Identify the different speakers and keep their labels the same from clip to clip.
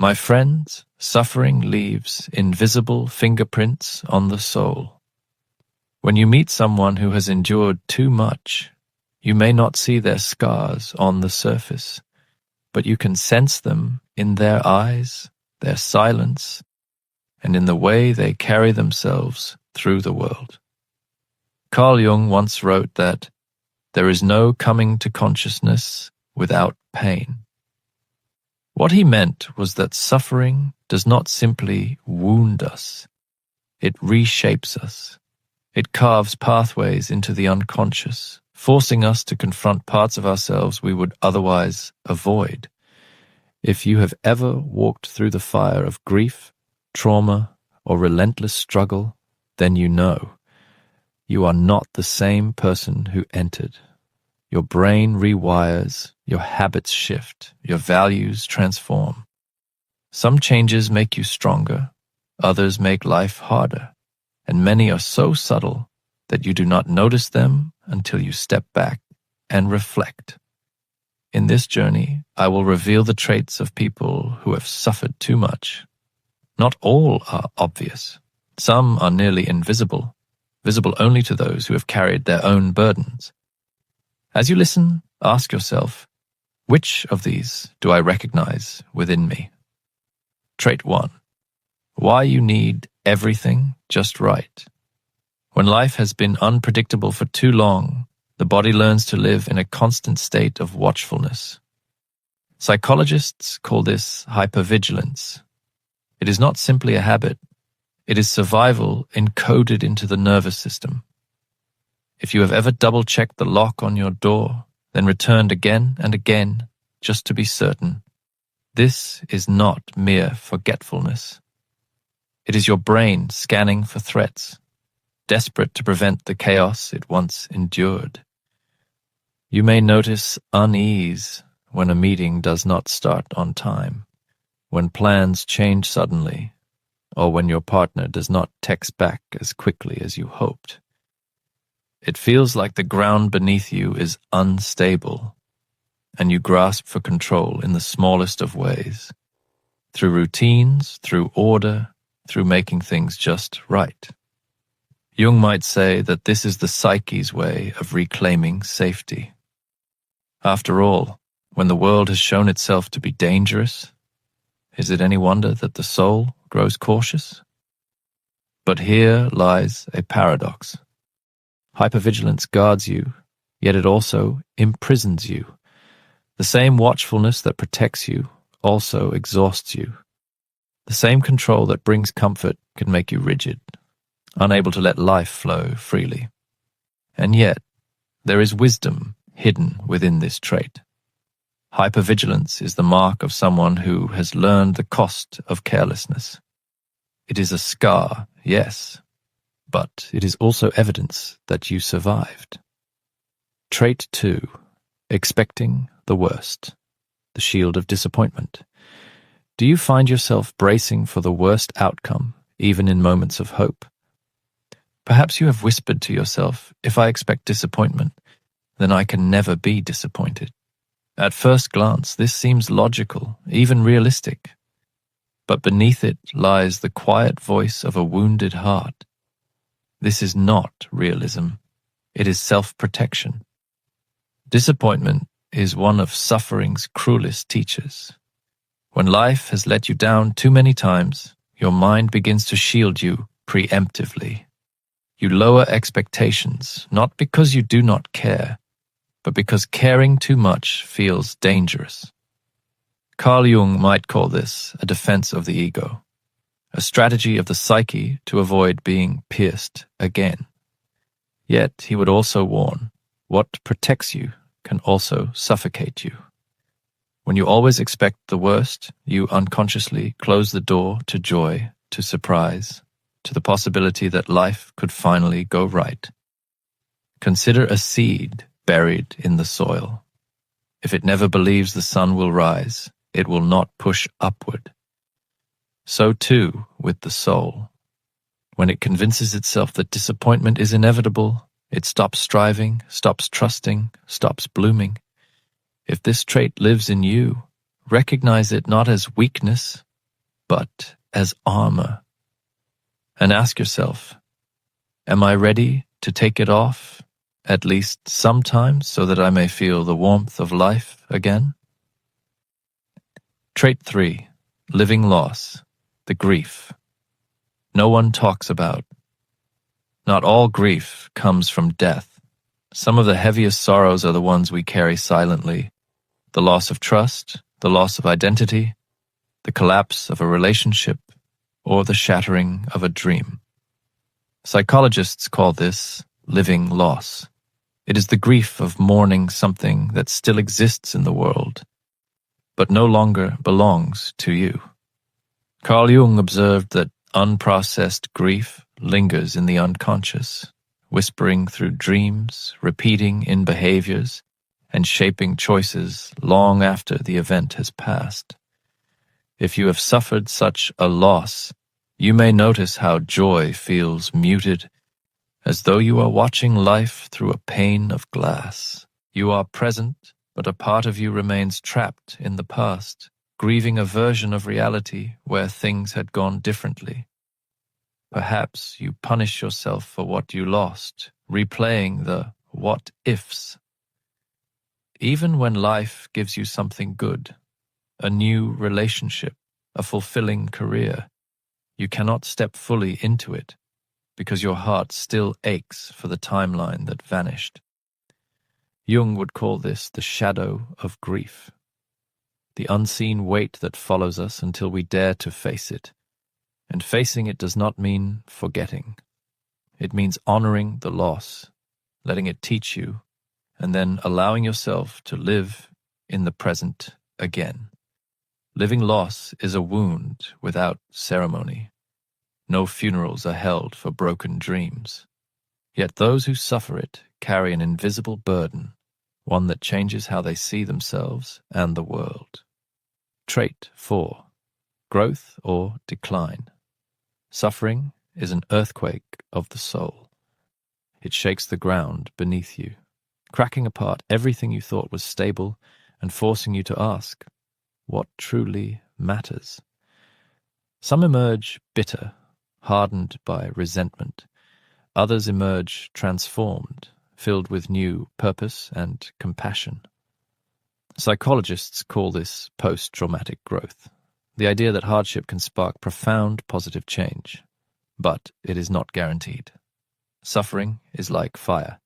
Speaker 1: My friends, suffering leaves invisible fingerprints on the soul. When you meet someone who has endured too much, you may not see their scars on the surface, but you can sense them in their eyes, their silence, and in the way they carry themselves through the world. Carl Jung once wrote that there is no coming to consciousness without pain. What he meant was that suffering does not simply wound us, it reshapes us. It carves pathways into the unconscious, forcing us to confront parts of ourselves we would otherwise avoid. If you have ever walked through the fire of grief, trauma, or relentless struggle, then you know you are not the same person who entered. Your brain rewires, your habits shift, your values transform. Some changes make you stronger, others make life harder, and many are so subtle that you do not notice them until you step back and reflect. In this journey, I will reveal the traits of people who have suffered too much. Not all are obvious. Some are nearly invisible, visible only to those who have carried their own burdens. As you listen, ask yourself, which of these do I recognize within me? Trait 1. Why you need everything just right. When life has been unpredictable for too long, the body learns to live in a constant state of watchfulness. Psychologists call this hypervigilance. It is not simply a habit. It is survival encoded into the nervous system. If you have ever double-checked the lock on your door, then returned again and again just to be certain, this is not mere forgetfulness. It is your brain scanning for threats, desperate to prevent the chaos it once endured. You may notice unease when a meeting does not start on time, when plans change suddenly, or when your partner does not text back as quickly as you hoped. It feels like the ground beneath you is unstable, and you grasp for control in the smallest of ways, through routines, through order, through making things just right. Jung might say that this is the psyche's way of reclaiming safety. After all, when the world has shown itself to be dangerous, is it any wonder that the soul grows cautious? But here lies a paradox. Hypervigilance guards you, yet it also imprisons you. The same watchfulness that protects you also exhausts you. The same control that brings comfort can make you rigid, unable to let life flow freely. And yet, there is wisdom hidden within this trait. Hypervigilance is the mark of someone who has learned the cost of carelessness. It is a scar, yes, but it is also evidence that you survived. Trait 2. Expecting the worst. The shield of disappointment. Do you find yourself bracing for the worst outcome, even in moments of hope? Perhaps you have whispered to yourself, if I expect disappointment, then I can never be disappointed. At first glance, this seems logical, even realistic. But beneath it lies the quiet voice of a wounded heart. This is not realism. It is self-protection. Disappointment is one of suffering's cruelest teachers. When life has let you down too many times, your mind begins to shield you preemptively. You lower expectations, not because you do not care, but because caring too much feels dangerous. Carl Jung might call this a defense of the ego, a strategy of the psyche to avoid being pierced again. Yet he would also warn, what protects you can also suffocate you. When you always expect the worst, you unconsciously close the door to joy, to surprise, to the possibility that life could finally go right. Consider a seed buried in the soil. If it never believes the sun will rise, it will not push upward. So too with the soul. When it convinces itself that disappointment is inevitable, it stops striving, stops trusting, stops blooming. If this trait lives in you, recognize it not as weakness, but as armor. And ask yourself, am I ready to take it off, at least sometimes, so that I may feel the warmth of life again? Trait 3, living loss, the grief. No one talks about. Not all grief comes from death. Some of the heaviest sorrows are the ones we carry silently. The loss of trust, the loss of identity, the collapse of a relationship, or the shattering of a dream. Psychologists call this living loss. It is the grief of mourning something that still exists in the world, but no longer belongs to you. Carl Jung observed that unprocessed grief lingers in the unconscious, whispering through dreams, repeating in behaviors, and shaping choices long after the event has passed. If you have suffered such a loss, you may notice how joy feels muted, as though you are watching life through a pane of glass. You are present, but a part of you remains trapped in the past, grieving a version of reality where things had gone differently. Perhaps you punish yourself for what you lost, replaying the what-ifs. Even when life gives you something good, a new relationship, a fulfilling career, you cannot step fully into it because your heart still aches for the timeline that vanished. Jung would call this the shadow of grief, the unseen weight that follows us until we dare to face it. And facing it does not mean forgetting. It means honoring the loss, letting it teach you, and then allowing yourself to live in the present again. Living loss is a wound without ceremony. No funerals are held for broken dreams. Yet those who suffer it carry an invisible burden, one that changes how they see themselves and the world. Trait 4. Growth or decline. Suffering is an earthquake of the soul. It shakes the ground beneath you, cracking apart everything you thought was stable and forcing you to ask, what truly matters? Some emerge bitter, hardened by resentment. Others emerge transformed, filled with new purpose and compassion. Psychologists call this post-traumatic growth, the idea that hardship can spark profound positive change, but it is not guaranteed. Suffering is like fire.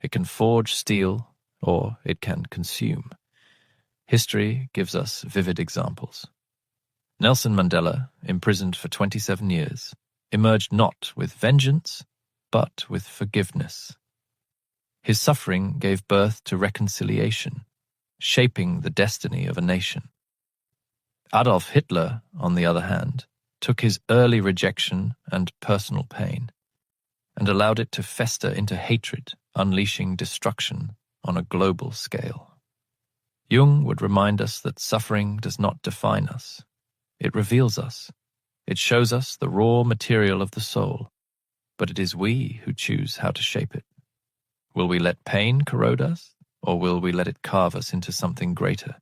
Speaker 1: It can forge steel, or it can consume. History gives us vivid examples. Nelson Mandela, imprisoned for 27 years, emerged not with vengeance, but with forgiveness. His suffering gave birth to reconciliation, shaping the destiny of a nation. Adolf Hitler, on the other hand, took his early rejection and personal pain and allowed it to fester into hatred, unleashing destruction on a global scale. Jung would remind us that suffering does not define us. It reveals us. It shows us the raw material of the soul, but it is we who choose how to shape it. Will we let pain corrode us, or will we let it carve us into something greater?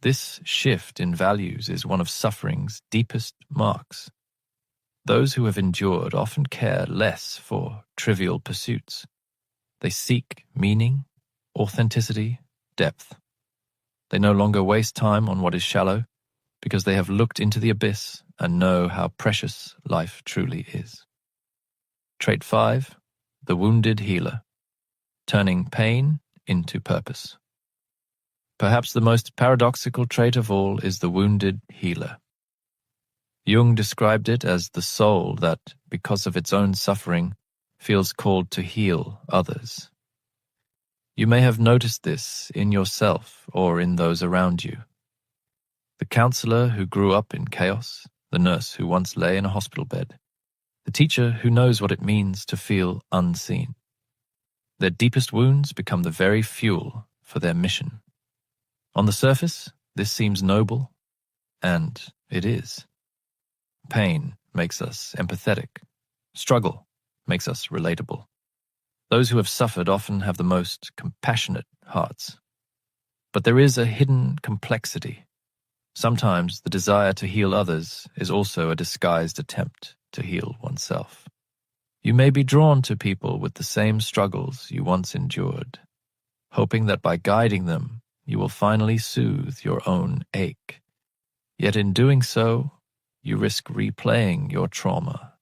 Speaker 1: This shift in values is one of suffering's deepest marks. Those who have endured often care less for trivial pursuits. They seek meaning, authenticity, depth. They no longer waste time on what is shallow, because they have looked into the abyss and know how precious life truly is. Trait 5, the wounded healer, turning pain into purpose. Perhaps the most paradoxical trait of all is the wounded healer. Jung described it as the soul that, because of its own suffering, feels called to heal others. You may have noticed this in yourself or in those around you. The counselor who grew up in chaos, the nurse who once lay in a hospital bed, the teacher who knows what it means to feel unseen. Their deepest wounds become the very fuel for their mission. On the surface, this seems noble, and it is. Pain makes us empathetic. Struggle makes us relatable. Those who have suffered often have the most compassionate hearts. But there is a hidden complexity. Sometimes the desire to heal others is also a disguised attempt to heal oneself. You may be drawn to people with the same struggles you once endured, hoping that by guiding them, you will finally soothe your own ache. Yet in doing so, you risk replaying your trauma,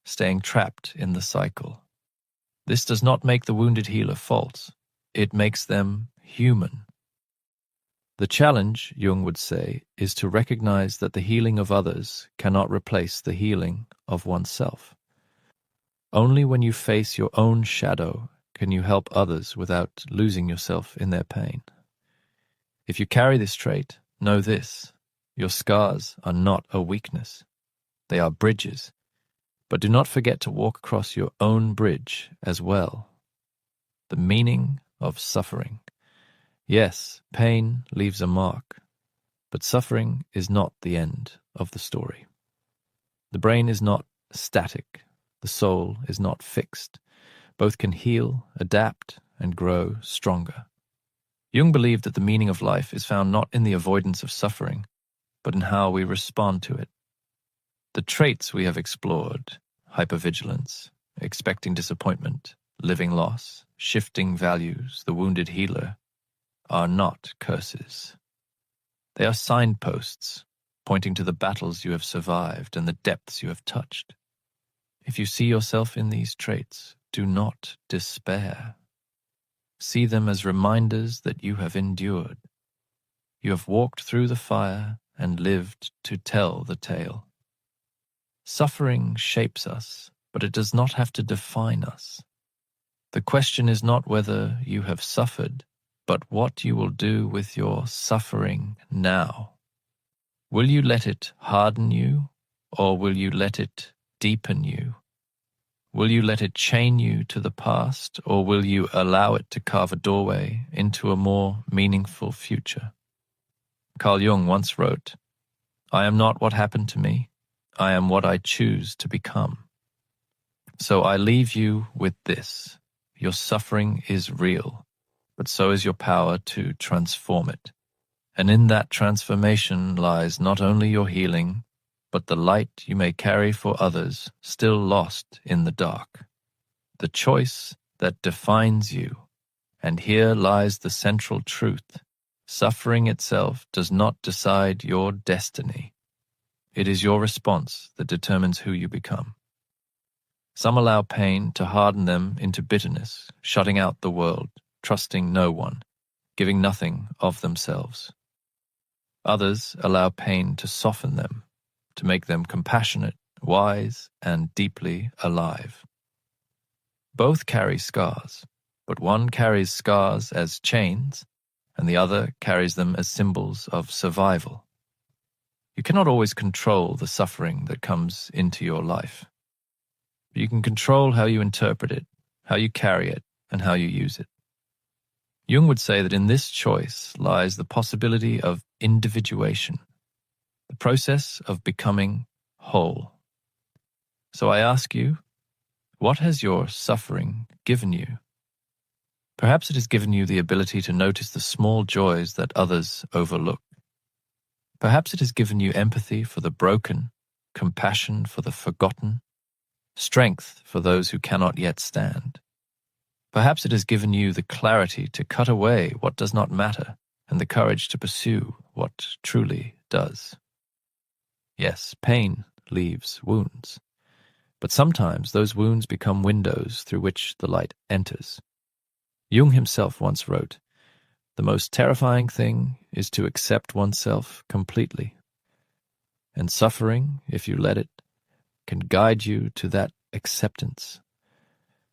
Speaker 1: staying trapped in the cycle. This does not make the wounded healer false. It makes them human. The challenge, Jung would say, is to recognize that the healing of others cannot replace the healing of oneself. Only when you face your own shadow can you help others without losing yourself in their pain. If you carry this trait, know this: your scars are not a weakness. They are bridges. But do not forget to walk across your own bridge as well. The meaning of suffering. Yes, pain leaves a mark, but suffering is not the end of the story. The brain is not static. The soul is not fixed. Both can heal, adapt, and grow stronger. Jung believed that the meaning of life is found not in the avoidance of suffering, but in how we respond to it. The traits we have explored, hypervigilance, expecting disappointment, living loss, shifting values, the wounded healer, are not curses. They are signposts, pointing to the battles you have survived and the depths you have touched. If you see yourself in these traits, do not despair. See them as reminders that you have endured. You have walked through the fire and lived to tell the tale. Suffering shapes us, but it does not have to define us. The question is not whether you have suffered, but what you will do with your suffering now. Will you let it harden you, or will you let it deepen you? Will you let it chain you to the past, or will you allow it to carve a doorway into a more meaningful future? Carl Jung once wrote, "I am not what happened to me. I am what I choose to become." So I leave you with this. Your suffering is real, but so is your power to transform it. And in that transformation lies not only your healing, but the light you may carry for others still lost in the dark. The choice that defines you. And here lies the central truth. Suffering itself does not decide your destiny. It is your response that determines who you become. Some allow pain to harden them into bitterness, shutting out the world, trusting no one, giving nothing of themselves. Others allow pain to soften them, to make them compassionate, wise, and deeply alive. Both carry scars, but one carries scars as chains, and the other carries them as symbols of survival. You cannot always control the suffering that comes into your life. But you can control how you interpret it, how you carry it, and how you use it. Jung would say that in this choice lies the possibility of individuation, the process of becoming whole. So I ask you, what has your suffering given you? Perhaps it has given you the ability to notice the small joys that others overlook. Perhaps it has given you empathy for the broken, compassion for the forgotten, strength for those who cannot yet stand. Perhaps it has given you the clarity to cut away what does not matter and the courage to pursue what truly does. Yes, pain leaves wounds, but sometimes those wounds become windows through which the light enters. Jung himself once wrote, "The most terrifying thing is to accept oneself completely. And suffering, if you let it, can guide you to that acceptance.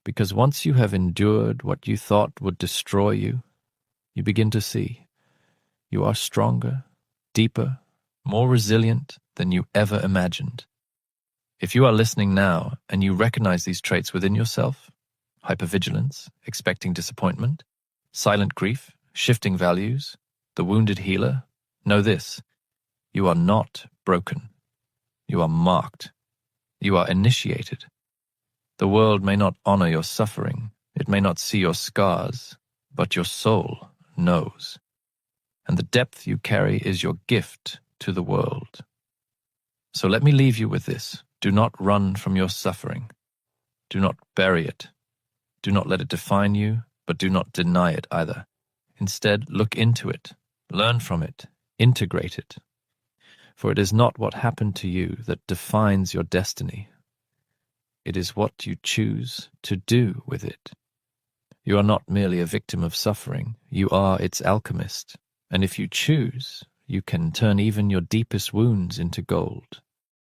Speaker 1: Because once you have endured what you thought would destroy you, you begin to see you are stronger, deeper, more resilient than you ever imagined." If you are listening now and you recognize these traits within yourself, hypervigilance, expecting disappointment, silent grief, shifting values, the wounded healer, know this: you are not broken. You are marked. You are initiated. The world may not honor your suffering. It may not see your scars, but your soul knows. And the depth you carry is your gift to the world. So let me leave you with this. Do not run from your suffering. Do not bury it. Do not let it define you, but do not deny it either. Instead, look into it, learn from it, integrate it. For it is not what happened to you that defines your destiny. It is what you choose to do with it. You are not merely a victim of suffering, you are its alchemist. And if you choose, you can turn even your deepest wounds into gold.